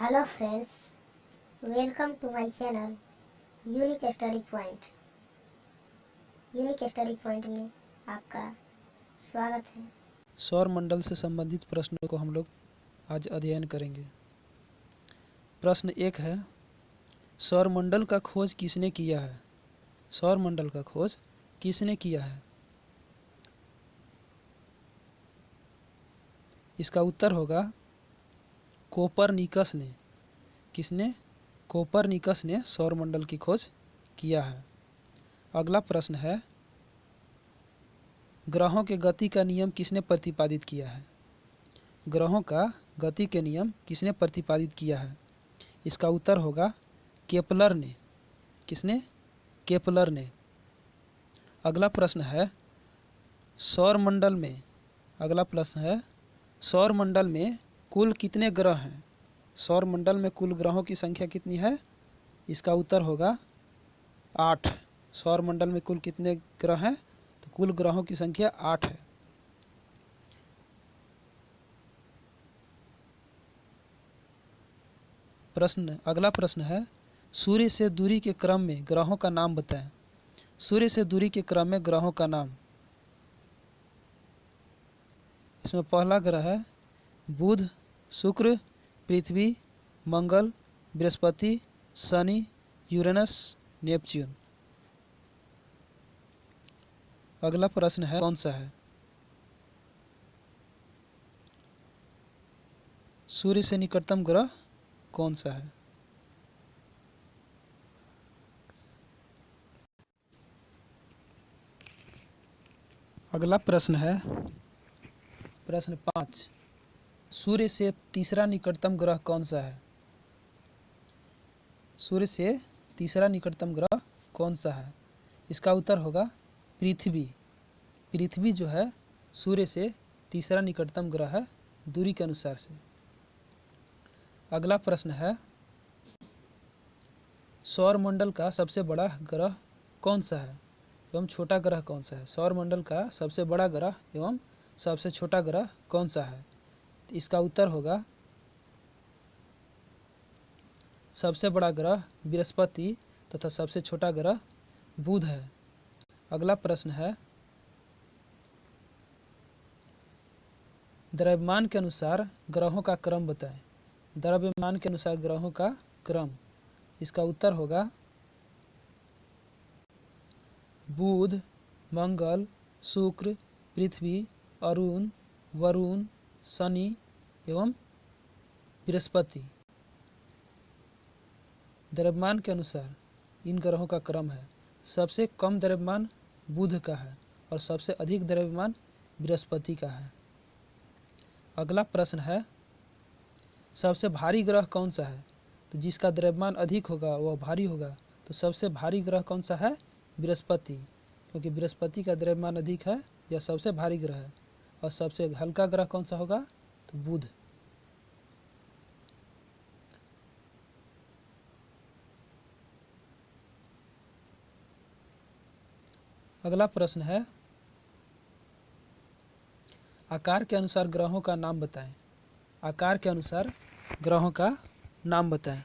Hello friends, welcome to my channel Unique Study Point. Unique Study Point में आपका स्वागत है। सौर मंडल से संबंधित प्रश्नों को हम लोग आज अध्ययन करेंगे। प्रश्न 1 है, सौर मंडल का खोज किसने किया है? सौर मंडल का खोज किसने किया है? इसका उत्तर होगा कोपरनिकस ने। किसने? कोपरनिकस ने सौर मंडल की खोज किया है। अगला प्रश्न है, ग्रहों के गति का नियम किसने प्रतिपादित किया है? ग्रहों का गति के नियम किसने प्रतिपादित किया है? इसका उत्तर होगा केपलर ने। किसने? केपलर ने। अगला प्रश्न है, सौर मंडल में सौर मंडल में कुल कितने ग्रह हैं? सौर मंडल में कुल ग्रहों की संख्या कितनी है? इसका उत्तर होगा 8। सौर मंडल में कुल कितने ग्रह हैं? तो कुल ग्रहों की संख्या 8 है। अगला प्रश्न है, सूर्य से दूरी के क्रम में ग्रहों का नाम बताएं। सूर्य से दूरी के क्रम में ग्रहों का नाम। इसमें पहला ग्रह है बुध, शुक्र, पृथ्वी, मंगल, बृहस्पति, शनि, यूरेनस, नेपच्यून। अगला प्रश्न है, कौन सा है? सूर्य से निकटतम ग्रह कौन सा है? अगला प्रश्न है, प्रश्न 5, सूर्य से तीसरा निकटतम ग्रह कौन सा है? सूर्य से तीसरा निकटतम ग्रह कौन सा है? इसका उत्तर होगा पृथ्वी। पृथ्वी जो है सूर्य से तीसरा निकटतम ग्रह है दूरी के अनुसार से। अगला प्रश्न है, सौर मंडल का सबसे बड़ा ग्रह कौन सा है एवं छोटा ग्रह कौन सा है? सौर मंडल का सबसे बड़ा ग्रह एवं सबसे छोटा ग्रह कौन सा है? इसका उत्तर होगा सबसे बड़ा ग्रह बृहस्पति तथा सबसे छोटा ग्रह बुध है। अगला प्रश्न है, द्रव्यमान के अनुसार ग्रहों का क्रम बताएं। द्रव्यमान के अनुसार ग्रहों का क्रम। इसका उत्तर होगा बुध, मंगल, शुक्र, पृथ्वी, अरुण, वरुण, शनि एवं बृहस्पति। द्रव्यमान के अनुसार इन ग्रहों का क्रम है। सबसे कम द्रव्यमान बुध का है और सबसे अधिक द्रव्यमान बृहस्पति का है। अगला प्रश्न है, सबसे भारी ग्रह कौन सा है? तो जिसका द्रव्यमान अधिक होगा वह भारी होगा। तो सबसे भारी ग्रह कौन सा है? बृहस्पति, क्योंकि बृहस्पति का द्रव्यमान अधिक है, यह सबसे भारी ग्रह है। और सबसे हल्का ग्रह कौन सा होगा? तो बुध। अगला प्रश्न है, आकार के अनुसार ग्रहों का नाम बताएं। आकार के अनुसार ग्रहों का नाम बताएं।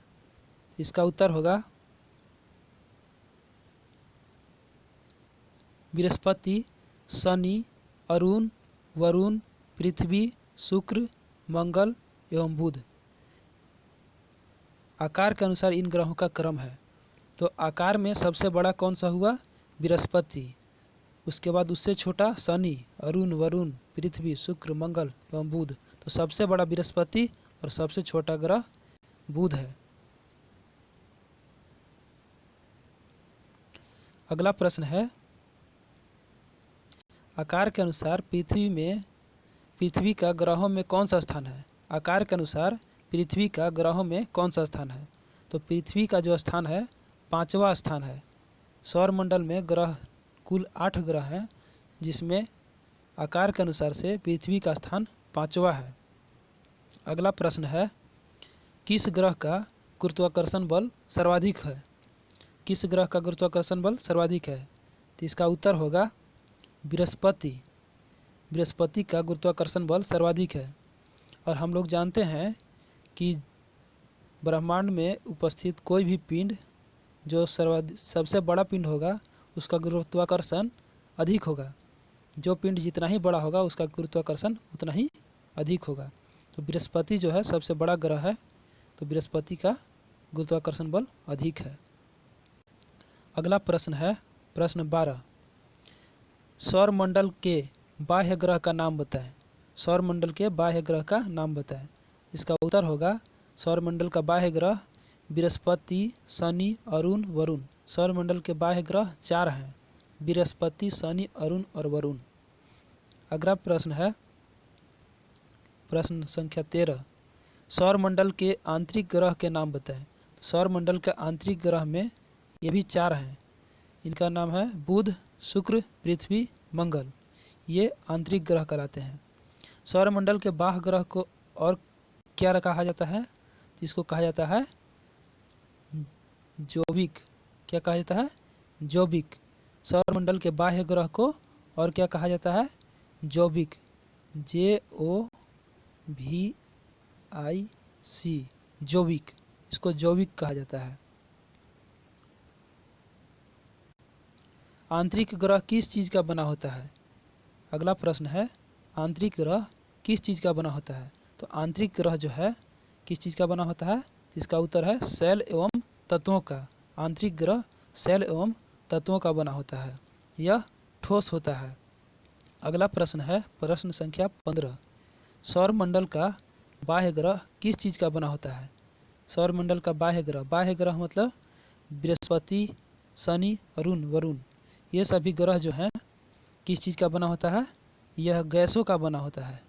इसका उत्तर होगा बृहस्पति, शनि, अरुण, वरुण, पृथ्वी, शुक्र, मंगल एवं बुध। आकार के अनुसार इन ग्रहों का क्रम है। तो आकार में सबसे बड़ा कौन सा हुआ? बृहस्पति। उसके बाद उससे छोटा शनि, अरुण, वरुण, पृथ्वी, शुक्र, मंगल एवं बुध। तो सबसे बड़ा बृहस्पति और सबसे छोटा ग्रह बुध है। अगला प्रश्न है, आकार के अनुसार पृथ्वी का ग्रहों में कौन सा स्थान है? आकार के अनुसार पृथ्वी का ग्रहों में कौन सा स्थान है? तो पृथ्वी का जो स्थान है 5वां स्थान है। सौर मंडल में ग्रह कुल 8 ग्रह हैं, जिसमें आकार के अनुसार से पृथ्वी का स्थान 5वां है। अगला प्रश्न है, किस ग्रह का गुरुत्वाकर्षण बल सर्वाधिक है? किस ग्रह का गुरुत्वाकर्षण बल सर्वाधिक है? तो इसका उत्तर होगा बृहस्पति। बृहस्पति का गुरुत्वाकर्षण बल सर्वाधिक है। और हम लोग जानते हैं कि ब्रह्मांड में उपस्थित कोई भी पिंड जो सबसे बड़ा पिंड होगा उसका गुरुत्वाकर्षण अधिक होगा। जो पिंड जितना ही बड़ा होगा उसका गुरुत्वाकर्षण उतना ही अधिक होगा। तो बृहस्पति जो है सबसे बड़ा ग्रह है, तो बृहस्पति का गुरुत्वाकर्षण बल अधिक है। अगला प्रश्न है प्रश्न 12, सौर मंडल के बाह्य ग्रह का नाम बताएं। सौर मंडल के बाह्य ग्रह का नाम बताएं। इसका उत्तर होगा सौर मंडल का बाह्य ग्रह बृहस्पति, शनि, अरुण, वरुण। सौर मंडल के बाह्य ग्रह 4 हैं, बृहस्पति, शनि, अरुण और वरुण। अगला प्रश्न है प्रश्न संख्या 13, सौर मंडल के आंतरिक ग्रह के नाम बताएं। सौर मंडल के आंतरिक ग्रह में ये भी 4 हैं। इनका नाम है बुध, शुक्र, पृथ्वी, मंगल। ये आंतरिक ग्रह कहलाते हैं। सौर मंडल के बाह्य ग्रह को और क्या कहा जाता है? इसको कहा जाता है जौविक। क्या कहा जाता है? जौविक। सौर मंडल के बाह्य ग्रह को और क्या कहा जाता है? जौविक। JOVIC, जौविक। इसको जौविक कहा जाता है। आंतरिक ग्रह किस चीज का बना होता है? अगला प्रश्न है आंतरिक ग्रह किस चीज का बना होता है? तो आंतरिक ग्रह जो है किस चीज का बना होता है? इसका उत्तर है सेल एवं तत्वों का। आंतरिक ग्रह सेल एवं तत्वों का बना होता है। यह ठोस होता है। अगला प्रश्न है प्रश्न संख्या 15, सौर मंडल का बाह्य ग्रह किस चीज का बना होता है? सौर मंडल का बाह्य ग्रह मतलब बृहस्पति, शनि, अरुण, वरुण। ये सभी ग्रह जो हैं किस चीज का बना होता है? यह गैसों का बना होता है।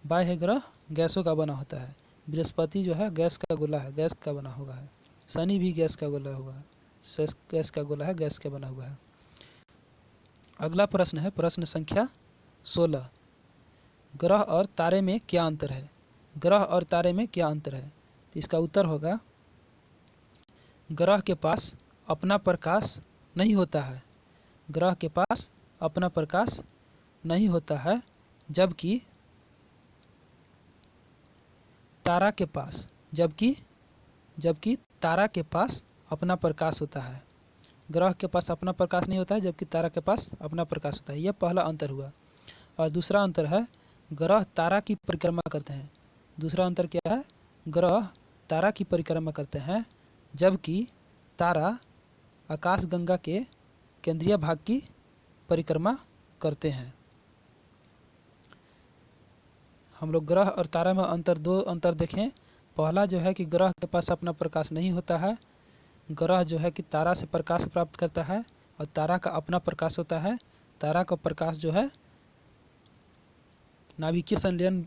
बाह्य ग्रह गैसों का बना होता है। बृहस्पति जो है गैस का गोला है, गैस का बना हुआ है। शनि भी गैस का गोला हुआ है, गैस का गोला है, गैस का बना हुआ है। अगला प्रश्न है प्रश्न संख्या 16, ग्रह और तारे में क्या अंतर है? ग्रह और तारे में क्या अंतर है? तो इसका उत्तर होगा ग्रह के पास अपना प्रकाश नहीं होता है। ग्रह के पास अपना प्रकाश नहीं होता है, जबकि तारा के पास तारा के पास अपना प्रकाश होता है। ग्रह के पास अपना प्रकाश नहीं होता है, जबकि तारा के पास अपना प्रकाश होता है। यह पहला अंतर हुआ। और दूसरा अंतर है ग्रह तारा की परिक्रमा करते हैं। दूसरा अंतर क्या है? ग्रह तारा की परिक्रमा करते हैं, जबकि तारा आकाशगंगा के केंद्रीय भाग की परिक्रमा करते हैं। हम लोग ग्रह और तारा में दो अंतर देखें। पहला जो है कि ग्रह के पास अपना प्रकाश नहीं होता है। ग्रह जो है कि तारा से प्रकाश प्राप्त करता है और तारा का अपना प्रकाश होता है। तारा का प्रकाश जो है नाभिकीय संलयन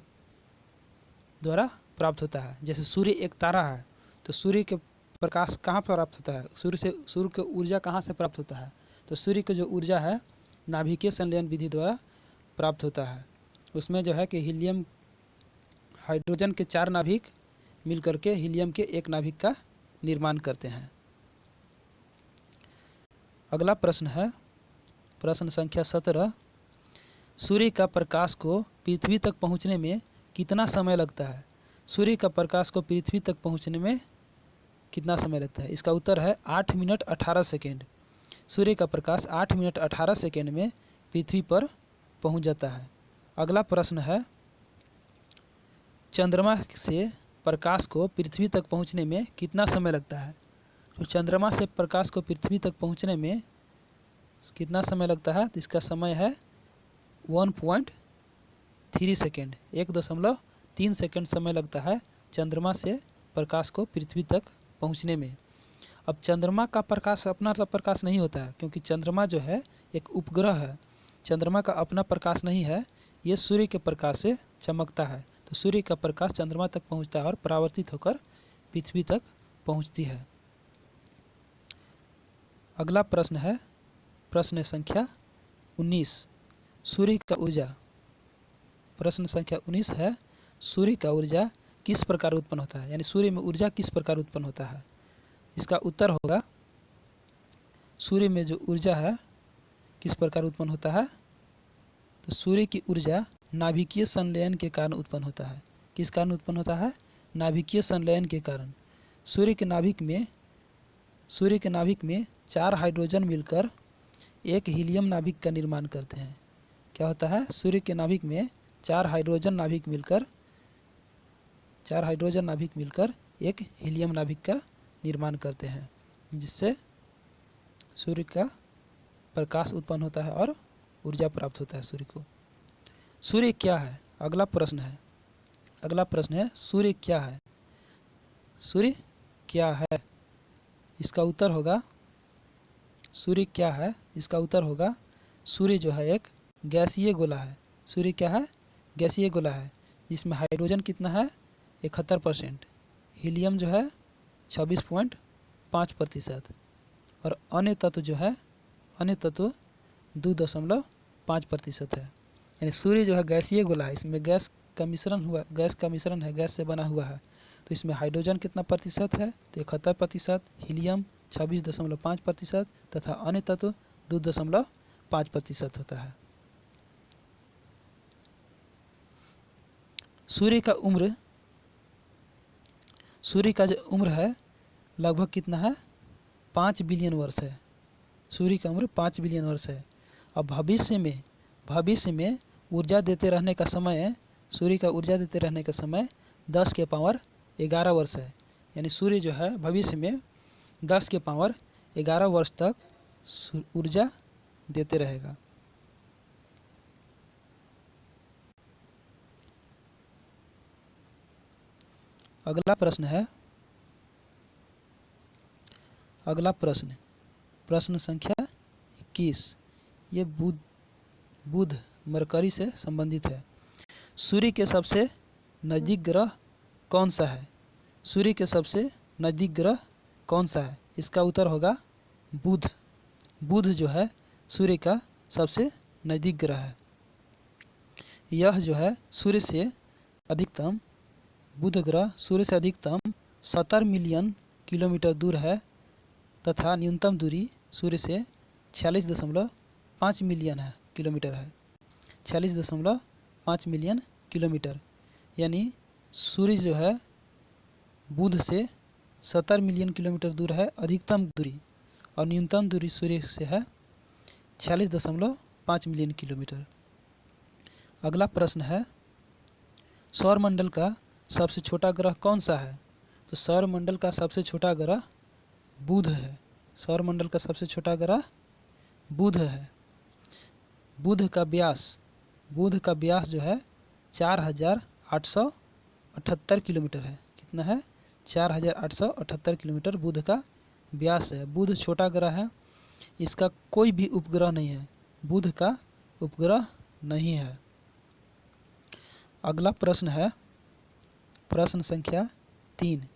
द्वारा प्राप्त होता है। जैसे सूर्य एक तारा है, तो सूर्य के प्रकाश कहाँ प्राप्त होता है? सूर्य को ऊर्जा कहाँ से प्राप्त होता है? तो सूर्य की जो ऊर्जा है नाभिकीय संलयन विधि द्वारा प्राप्त होता है। उसमें जो है कि हीलियम हाइड्रोजन के 4 नाभिक मिलकर के हीलियम के 1 नाभिक का निर्माण करते हैं। अगला प्रश्न है प्रश्न संख्या 17, सूर्य का प्रकाश को पृथ्वी तक पहुंचने में कितना समय लगता है? सूर्य का प्रकाश को पृथ्वी तक पहुंचने में कितना समय लगता है? इसका उत्तर है 8 मिनट 18 सेकेंड। सूर्य का प्रकाश 8 मिनट 18 सेकेंड में पृथ्वी पर पहुंच जाता है। अगला प्रश्न है चंद्रमा से प्रकाश को पृथ्वी तक पहुंचने में कितना समय लगता है? तो चंद्रमा से प्रकाश को पृथ्वी तक पहुंचने में कितना समय लगता है? तो इसका समय है 1.3 सेकेंड। 1.3 सेकेंड समय लगता है चंद्रमा से प्रकाश को पृथ्वी तक पहुंचने में। अब चंद्रमा का प्रकाश अपना प्रकाश नहीं होता है, क्योंकि चंद्रमा जो है एक उपग्रह है। चंद्रमा का अपना प्रकाश नहीं है, ये सूर्य के प्रकाश से चमकता है। तो सूर्य का प्रकाश चंद्रमा तक पहुंचता है और परावर्तित होकर पृथ्वी तक पहुंचती है। अगला प्रश्न है प्रश्न संख्या 19, सूर्य का ऊर्जा। प्रश्न संख्या 19 है सूर्य का ऊर्जा किस प्रकार उत्पन्न होता है? यानी सूर्य में ऊर्जा किस प्रकार उत्पन्न होता है? इसका उत्तर होगा सूर्य में जो ऊर्जा है किस प्रकार उत्पन्न होता है? तो सूर्य की ऊर्जा नाभिकीय संलयन के कारण उत्पन्न होता है। किस कारण उत्पन्न होता है? नाभिकीय संलयन के कारण। सूर्य के नाभिक में 4 हाइड्रोजन मिलकर एक हीलियम नाभिक का निर्माण करते हैं। क्या होता है? सूर्य के नाभिक में 4 हाइड्रोजन नाभिक मिलकर एक हीलियम नाभिक का निर्माण करते हैं, जिससे सूर्य का प्रकाश उत्पन्न होता है और ऊर्जा प्राप्त होता है सूर्य को। सूर्य क्या है? अगला प्रश्न है सूर्य क्या है? सूर्य क्या है? इसका उत्तर होगा सूर्य क्या है? इसका उत्तर होगा सूर्य जो है एक गैसीय गोला है। सूर्य क्या है? गैसीय गोला है, जिसमें हाइड्रोजन कितना है? 71%, हीलियम जो है 26.5% और अन्य तत्व 2.5% है। यानी सूर्य जो है गैसीय गोला है, इसमें गैस का मिश्रण है, गैस से बना हुआ है। तो इसमें हाइड्रोजन कितना प्रतिशत है? तो 71%, हीलियम 26.5% तथा अन्य तत्व 2.5% होता है। सूर्य का जो उम्र है लगभग कितना है? 5 बिलियन वर्ष है। सूर्य का उम्र 5 बिलियन वर्ष है। अब भविष्य में ऊर्जा देते रहने का समय, सूर्य का ऊर्जा देते रहने का समय 10 के पावर 11 वर्ष है। यानी सूर्य जो है भविष्य में 10 के पावर 11 वर्ष तक ऊर्जा देते रहेगा। अगला प्रश्न संख्या 21। ये बुध मरकरी से संबंधित है। सूर्य के सबसे नजदीक ग्रह कौन सा है? सूर्य के सबसे नजदीक ग्रह कौन सा है? इसका उत्तर होगा बुध। बुध जो है सूर्य का सबसे नजदीक ग्रह है। यह जो है सूर्य से अधिकतम, बुध ग्रह सूर्य से अधिकतम 70 मिलियन किलोमीटर दूर है तथा न्यूनतम दूरी सूर्य से 46.5 मिलियन किलोमीटर है। 46.5 मिलियन किलोमीटर, यानी सूर्य जो है बुध से 70 मिलियन किलोमीटर दूर है अधिकतम दूरी, और न्यूनतम दूरी सूर्य से है 46.5 मिलियन किलोमीटर। अगला प्रश्न है सौरमंडल का सबसे छोटा ग्रह कौन सा है? तो सौरमंडल का सबसे छोटा ग्रह बुध है। सौरमंडल का सबसे छोटा ग्रह बुध है। बुध का व्यास जो है 4878 किलोमीटर है। कितना है? 4878 किलोमीटर बुध का व्यास है। बुध छोटा ग्रह है, इसका कोई भी उपग्रह नहीं है। बुध का उपग्रह नहीं है। अगला प्रश्न है प्रश्न संख्या 3।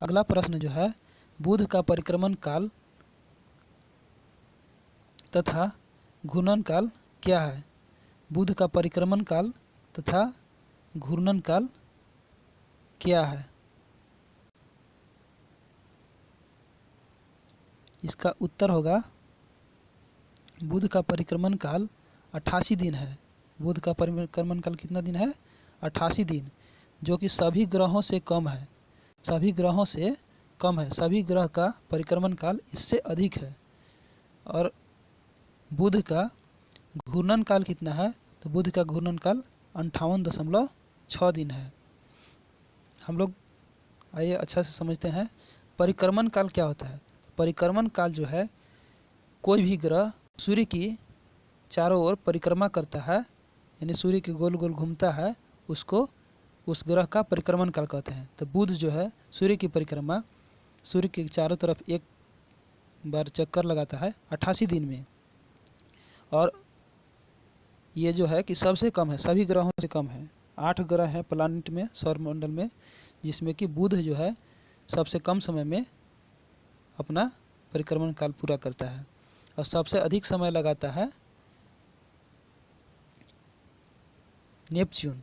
अगला प्रश्न जो है बुध का परिक्रमण काल तथा घूर्णन काल क्या है? बुध का परिक्रमण काल तथा घूर्णन काल क्या है? इसका उत्तर होगा बुध का परिक्रमण काल 88 दिन है। बुध का परिक्रमण काल कितना दिन है? 88 दिन, जो कि सभी ग्रहों से कम है। सभी ग्रह का परिक्रमण काल इससे अधिक है। और बुध का घूर्णन काल कितना है? तो बुध का घूर्णन काल 58.6 दिन है। हम लोग आइए अच्छा से समझते हैं परिक्रमण काल क्या होता है। परिक्रमण काल जो है कोई भी ग्रह सूर्य की चारों ओर परिक्रमा करता है, यानी सूर्य के गोल गोल घूमता है, उसको उस ग्रह का परिक्रमण काल कहते हैं। तो बुध जो है सूर्य की परिक्रमा, सूर्य के चारों तरफ एक बार चक्कर लगाता है 88 दिन में। और ये जो है कि सबसे कम है, सभी ग्रहों से कम है। 8 ग्रह हैं प्लानिट में, सौरमंडल में, जिसमें कि बुध जो है सबसे कम समय में अपना परिक्रमण काल पूरा करता है। और सबसे अधिक समय लगाता है नेपच्यून।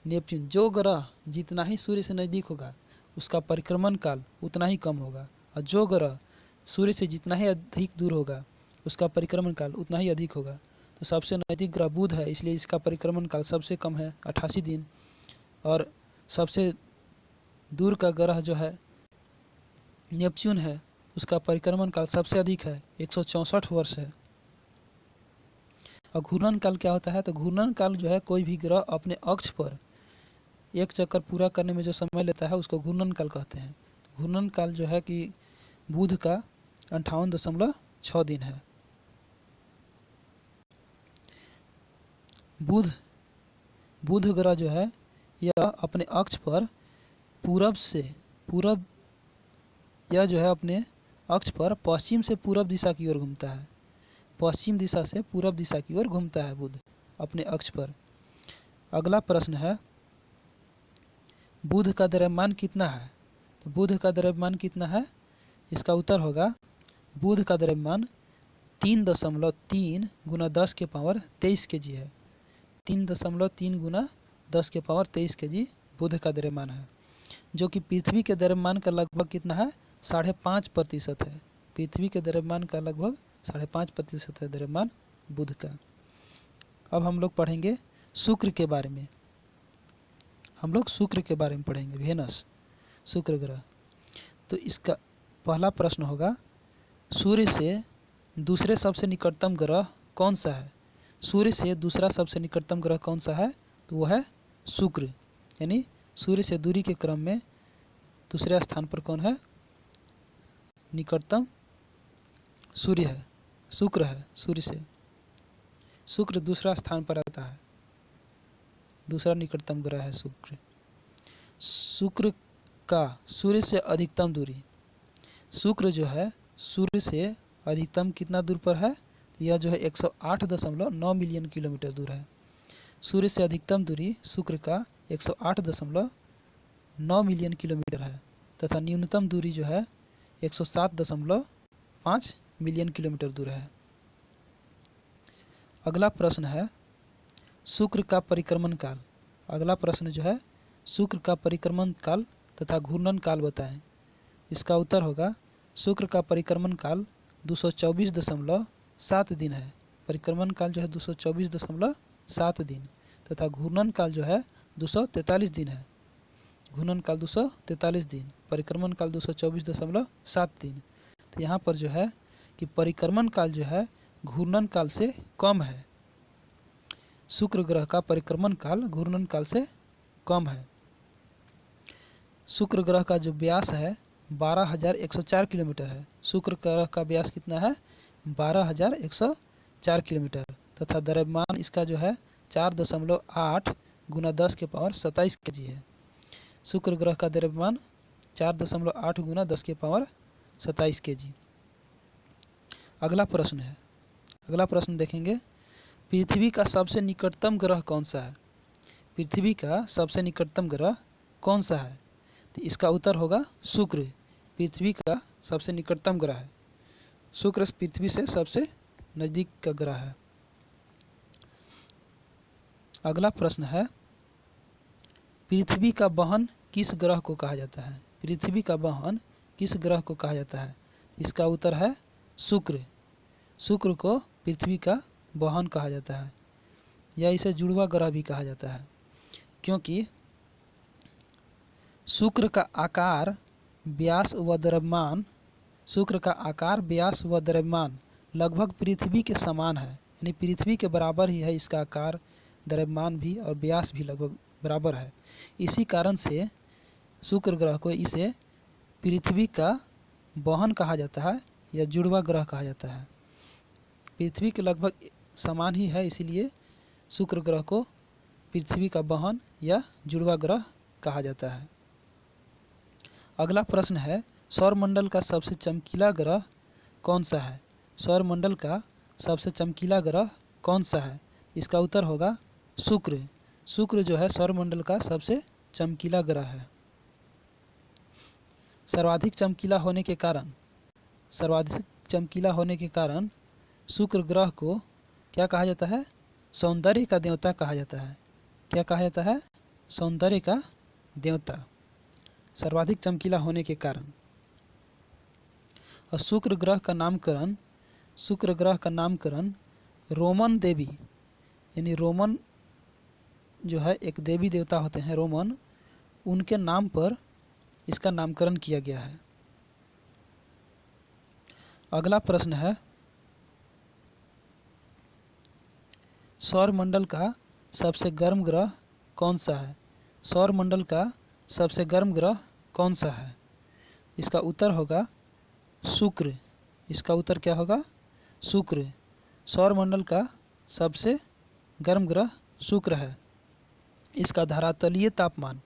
जो ग्रह जितना ही सूर्य से नज़दीक होगा उसका परिक्रमण काल उतना ही कम होगा, और जो ग्रह सूर्य से जितना ही अधिक दूर होगा उसका परिक्रमण काल उतना ही अधिक होगा। तो सबसे नज़दीक ग्रह बुध है, इसलिए इसका परिक्रमण काल सबसे कम है 88 दिन। और सबसे दूर का ग्रह जो है नेपच्यून है उसका परिक्रमण काल सबसे अधिक है, 164 वर्ष है। और घूर्णन काल क्या होता है? तो घूर्णन काल जो है कोई भी ग्रह अपने अक्ष पर एक चक्कर पूरा करने में जो समय लेता है उसको घूर्णन काल कहते हैं। घूर्णन काल जो है कि बुध का 58.6 दिन है। बुध ग्रह जो है यह अपने अक्ष पर पूरब यह जो है अपने अक्ष पर पश्चिम से पूरब दिशा की ओर घूमता है। पश्चिम दिशा से पूरब दिशा की ओर घूमता है बुध अपने अक्ष पर। अगला प्रश्न है बुध का द्रव्यमान कितना है? तो बुध का द्रव्यमान कितना है? इसका उत्तर होगा बुध का द्रव्यमान 3.3 गुना 10 के पावर 23 kg है। 3.3 गुना 10 के पावर 23 kg बुध का द्रव्यमान है, जो कि पृथ्वी के द्रव्यमान का लगभग कितना है? 5.5% है। पृथ्वी के द्रव्यमान का लगभग 5.5% है द्रव्यमान बुध का। अब हम लोग पढ़ेंगे शुक्र के बारे में। पढ़ेंगे वेनस, शुक्र ग्रह। तो इसका पहला प्रश्न होगा सूर्य से दूसरे सबसे निकटतम ग्रह कौन सा है? सूर्य से दूसरा सबसे निकटतम ग्रह कौन सा है? तो वह है शुक्र। यानी सूर्य से दूरी के क्रम में दूसरे स्थान पर कौन है? निकटतम सूर्य है, शुक्र है। सूर्य से शुक्र दूसरा स्थान पर आता है, दूसरा निकटतम ग्रह है शुक्र। शुक्र का सूर्य से अधिकतम दूरी, शुक्र जो है सूर्य से अधिकतम कितना दूर पर है? यह जो है 108.9 मिलियन किलोमीटर दूर है। सूर्य से अधिकतम दूरी शुक्र का 108.9 मिलियन किलोमीटर है तथा न्यूनतम दूरी जो है 107.5 मिलियन किलोमीटर दूर है। अगला प्रश्न है शुक्र का परिक्रमण काल। अगला प्रश्न जो है शुक्र का परिक्रमण काल तथा घूर्णन काल बताएं। इसका उत्तर होगा शुक्र का परिक्रमण काल 224.7 दिन है। परिक्रमण काल जो है 224.7 दिन तथा घूर्णन काल जो है 243 दिन है। घूर्णन काल 243 दिन, परिक्रमण काल 224.7 दिन। तो यहाँ पर जो है कि परिक्रमण काल जो है घूर्णन काल से कम है। शुक्र ग्रह का परिक्रमण काल घूर्णन काल से कम है। शुक्र ग्रह का जो व्यास है 12,104 किलोमीटर है। शुक्र ग्रह का व्यास कितना है? 12,104 किलोमीटर तथा द्रव्यमान इसका जो है 4.8 गुना 10 के पावर 27 kg है। शुक्र ग्रह का द्रव्यमान 4.8 गुना 10 के पावर 27 kg। अगला प्रश्न देखेंगे पृथ्वी का सबसे निकटतम ग्रह कौन सा है? पृथ्वी का सबसे निकटतम ग्रह कौन सा है? तो इसका उत्तर होगा शुक्र। पृथ्वी का सबसे निकटतम ग्रह है शुक्र। पृथ्वी से सबसे नजदीक का ग्रह है। अगला प्रश्न है पृथ्वी का वहन किस ग्रह को कहा जाता है? पृथ्वी का वहन किस ग्रह को कहा जाता है? इसका उत्तर है शुक्र। शुक्र को पृथ्वी का वहन कहा जाता है या इसे जुड़वा ग्रह भी कहा जाता है, क्योंकि शुक्र का आकार, व्यास व द्रव्यमान लगभग पृथ्वी के समान है। यानी पृथ्वी के बराबर ही है इसका आकार, द्रव्यमान भी और व्यास भी लगभग बराबर है। इसी कारण से शुक्र ग्रह को इसे पृथ्वी का वहन कहा जाता है या जुड़वा ग्रह कहा जाता है। पृथ्वी के लगभग समान ही है, इसीलिए शुक्र ग्रह को पृथ्वी का वहन या जुड़वा ग्रह कहा जाता है। अगला प्रश्न है सौरमंडल का सबसे चमकीला ग्रह कौन सा है? सौरमंडल का सबसे चमकीला ग्रह कौन सा है? इसका उत्तर होगा शुक्र। शुक्र जो है सौरमंडल का सबसे चमकीला ग्रह है। सर्वाधिक चमकीला होने के कारण शुक्र ग्रह को क्या कहा जाता है? सौंदर्य का देवता कहा जाता है। क्या कहा जाता है? सौंदर्य का देवता, सर्वाधिक चमकीला होने के कारण। और शुक्र ग्रह का नामकरण रोमन देवी, यानी रोमन जो है एक देवी देवता होते हैं रोमन, उनके नाम पर इसका नामकरण किया गया है। अगला प्रश्न है, सौरमंडल का सबसे गर्म ग्रह कौन सा है? सौरमंडल का सबसे गर्म ग्रह कौन सा है? इसका उत्तर होगा शुक्र। इसका उत्तर क्या होगा? शुक्र। सौरमंडल का सबसे गर्म ग्रह शुक्र है। इसका धरातलीय तापमान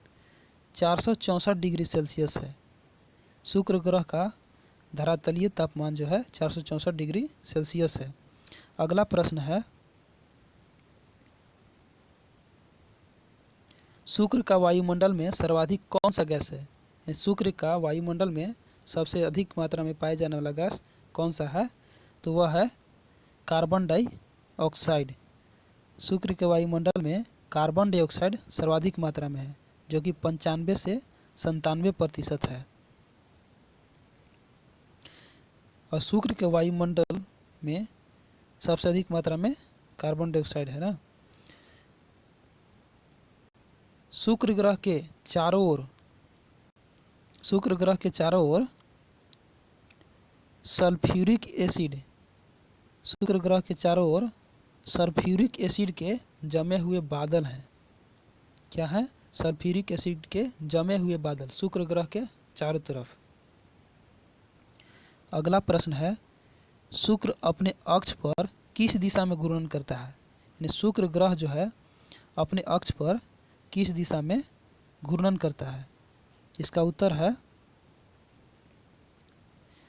464 डिग्री सेल्सियस है। शुक्र ग्रह का धरातलीय तापमान जो है 464 डिग्री सेल्सियस है। अगला प्रश्न है, शुक्र का वायुमंडल में सर्वाधिक कौन सा गैस है? शुक्र का वायुमंडल में सबसे अधिक मात्रा में पाया जाने वाला गैस कौन सा है? तो वह है कार्बन डाइऑक्साइड। शुक्र के वायुमंडल में कार्बन डाइऑक्साइड सर्वाधिक मात्रा में है, जो कि 95 से 97% है। और शुक्र के वायुमंडल में सबसे अधिक मात्रा में कार्बन डाइऑक्साइड है ना। शुक्र ग्रह के चारों ओर सल्फ्यूरिक एसिड शुक्र ग्रह के चारों ओर सल्फ्यूरिक एसिड के जमे हुए बादल हैं। क्या है? सल्फ्यूरिक एसिड के जमे हुए बादल शुक्र ग्रह के चारों तरफ। अगला प्रश्न है, शुक्र अपने अक्ष पर किस दिशा में घूर्णन करता है? यानी शुक्र ग्रह जो है अपने अक्ष पर किस दिशा में घूर्णन करता है? इसका उत्तर है,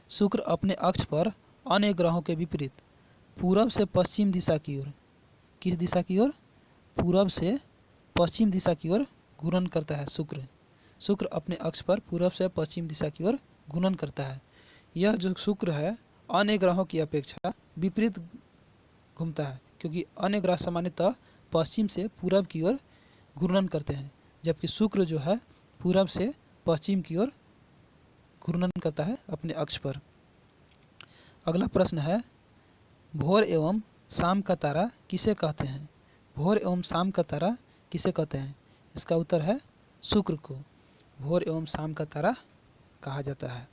शुक्र अपने अक्ष पर अन्य ग्रहों के विपरीत पूरब से पश्चिम दिशा की ओर, किस दिशा की ओर? पूरब से पश्चिम दिशा की ओर घूर्णन करता है शुक्र अपने अक्ष पर पूरब से पश्चिम दिशा की ओर घूर्णन करता है। यह जो शुक्र है अन्य ग्रहों की अपेक्षा विपरीत घूमता है, क्योंकि अन्य ग्रह सामान्यतः पश्चिम से पूरब की ओर घूर्णन करते हैं, जबकि शुक्र जो है पूरब से पश्चिम की ओर घूर्णन करता है अपने अक्ष पर। अगला प्रश्न है, भोर एवं शाम का तारा किसे कहते हैं? भोर एवं शाम का तारा किसे कहते हैं? इसका उत्तर है शुक्र को भोर एवं शाम का तारा कहा जाता है।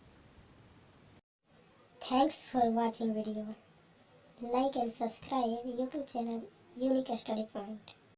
Thanks for watching video. Like and subscribe YouTube channel Unique Study Point.